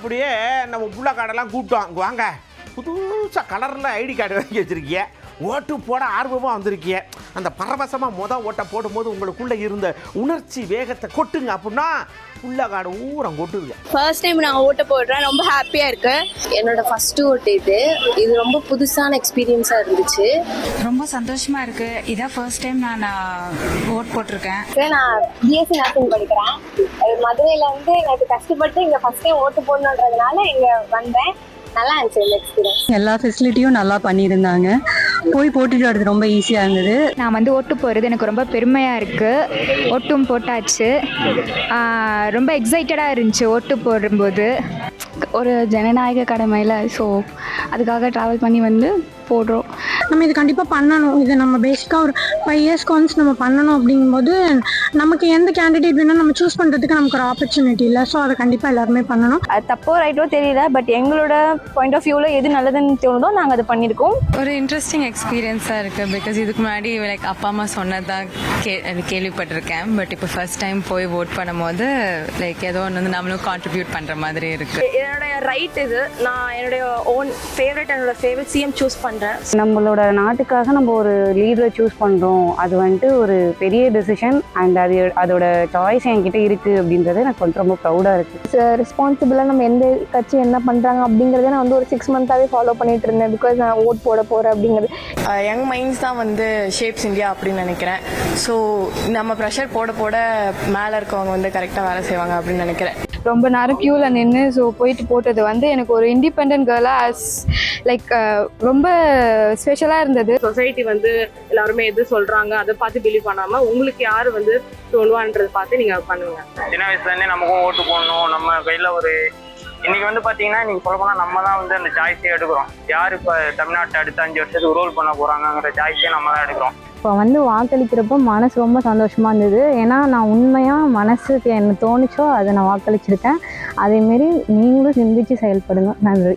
அப்படியே நம்ம புள்ள கார்டெல்லாம் கூப்பிட்டோம், இங்கே வாங்க புதுசாக கலரில் ஐடி கார்டு வாங்கி வச்சுருக்கிய, ஓட்டு போட ஆர்வமாக வந்திருக்கிய, அந்த பரவசமாக ஓட்டை போடும்போது உங்களுக்குள்ளே இருந்த உணர்ச்சி வேகத்தை கொட்டுங்க அப்படின்னா புள்ள கார்டு ஊரம் கொட்டுங்க. ஃபர்ஸ்ட் டைம் நான் ஓட்ட போடுறேன், ரொம்ப ஹாப்பியாக இருக்கு. என்னோட ஃபர்ஸ்ட் ஓட்டு இது ரொம்ப புதுசான எக்ஸ்பீரியன்ஸாக இருந்துச்சு. ரொம்ப சந்தோஷமா இருக்கு. இதான் ஃபர்ஸ்ட் டைம் நான் ஓட் போட்டிருக்கேன். நான் பிஎஸ்சி நர்சிங் படிக்கிறேன். மதுரையில் வந்து எனக்கு கஷ்டப்பட்டு இங்கே ஃபர்ஸ்ட் டைம் ஓட்டு போடணுன்றதுனால இங்கே வந்தேன். நல்லா இருந்துச்சு இந்த எக்ஸ்பீரியன்ஸ். எல்லா ஃபெசிலிட்டியும் நல்லா பண்ணியிருந்தாங்க. போய் போட்டுட்டு வரது ரொம்ப ஈஸியாக இருந்தது. நான் வந்து ஓட்டு போகிறது எனக்கு ரொம்ப பெருமையாக இருக்குது. ஓட்டும் போட்டாச்சு. ரொம்ப எக்ஸைட்டடாக இருந்துச்சு ஓட்டு போடும்போது. ஒரு ஜனநாயக கடமையில், ஸோ அதுக்காக ட்ராவல் பண்ணி வந்து போடுறோம். நம்ம இது கண்டிப்பாக பண்ணணும். இது நம்ம பேசிக்காக ஒரு 5 years ஒன்ஸ் நம்ம பண்ணணும். அப்படிங்கும்போது நமக்கு எந்த கேண்டிடேட் வேணும் நம்ம சூஸ் பண்ணுறதுக்கு நமக்கு ஒரு ஆப்பர்ச்சுனிட்டி இல்லை. ஸோ அதை கண்டிப்பாக எல்லாருமே பண்ணணும். அது தப்போ ரைட்டோ தெரியல, பட் எங்களோட பாயிண்ட் ஆஃப் வியூவில் எது நல்லதுன்னு தோணுதோ நாங்கள் அதை பண்ணியிருக்கோம். ஒரு இன்ட்ரெஸ்டிங் எக்ஸ்பீரியன்ஸாக இருக்குது. பிகாஸ் இதுக்கு முன்னாடி லைக் அப்பா அம்மா சொன்னதான் கேள்விப்பட்டிருக்கேன். பட் இப்போ ஃபர்ஸ்ட் டைம் போய் ஓட் பண்ணும்போது லைக் ஏதோ ஒன்று வந்து நம்மளும் கான்ட்ரிபியூட் பண்ணுற மாதிரி இருக்குது. என்னுடைய ரைட் இது. நான் என்னுடைய ஓன் என்னோட ஃபேவரட் சிஎம் சூஸ் பண்ணுறேன். நம்மளோட நாட்டுக்காக நம்ம ஒரு லீடரை சூஸ் பண்ணுறோம். அது வந்துட்டு ஒரு பெரிய டெசிஷன். அண்ட் அதோட சாய்ஸ் என்கிட்ட இருக்குது அப்படின்றது எனக்கு கொஞ்சம் ரொம்ப ப்ரௌடாக இருக்குது. ரெஸ்பான்சிபிளாக நம்ம எந்த கட்சி என்ன பண்ணுறாங்க அப்படிங்கிறத நான் வந்து ஒரு 6 months ஃபாலோ பண்ணிட்டு இருந்தேன். பிகாஸ் நான் ஓட் போட போகிறேன் அப்படிங்கிறது. யங் மைண்ட்ஸ் தான் வந்து ஷேப்ஸ் இந்தியா அப்படின்னு நினைக்கிறேன். ஸோ நம்ம ப்ரெஷர் போட போட மேலே இருக்கவங்க வந்து கரெக்டாக வேலை செய்வாங்க அப்படின்னு நினைக்கிறேன். ரொம்ப நேரம் க்யூவில் நின்று ஸோ போயிட்டு போட்டது வந்து எனக்கு ஒரு இண்டிபெண்ட் கேர்ளாக லைக் ரொம்ப ஸ்பெஷலாக இருந்தது. சொசைட்டி வந்து எல்லாருமே எது சொல்றாங்க அதை பார்த்து பிலீவ் பண்ணாம உங்களுக்கு யாரு வந்து சொல்லுவான்றதை பார்த்து நீங்க பண்ணுங்க. சின்ன வயசுல இருந்தே நமக்கும் ஓட்டு போடணும். நம்ம கையில ஒரு இன்னைக்கு வந்து பாத்தீங்கன்னா நீங்க சொல்ல போனா நம்ம தான் வந்து அந்த சாய்ஸே எடுக்கிறோம். யாரு இப்ப தமிழ்நாட்டை அடுத்த 5 வருஷத்துக்கு ரோல் பண்ண போறாங்கிற சாய்ஸே நம்ம தான் எடுக்கிறோம். இப்போ வந்து வாக்களிக்கிறப்போ மனசு ரொம்ப சந்தோஷமாக இருந்தது. ஏன்னா நான் உண்மையாக மனசுக்கு என்ன தோணுச்சோ அதை நான் வாக்களிச்சிருக்கேன். அதேமாரி நீங்களும் சிந்திச்சு செயல்படுங்க. நன்றி.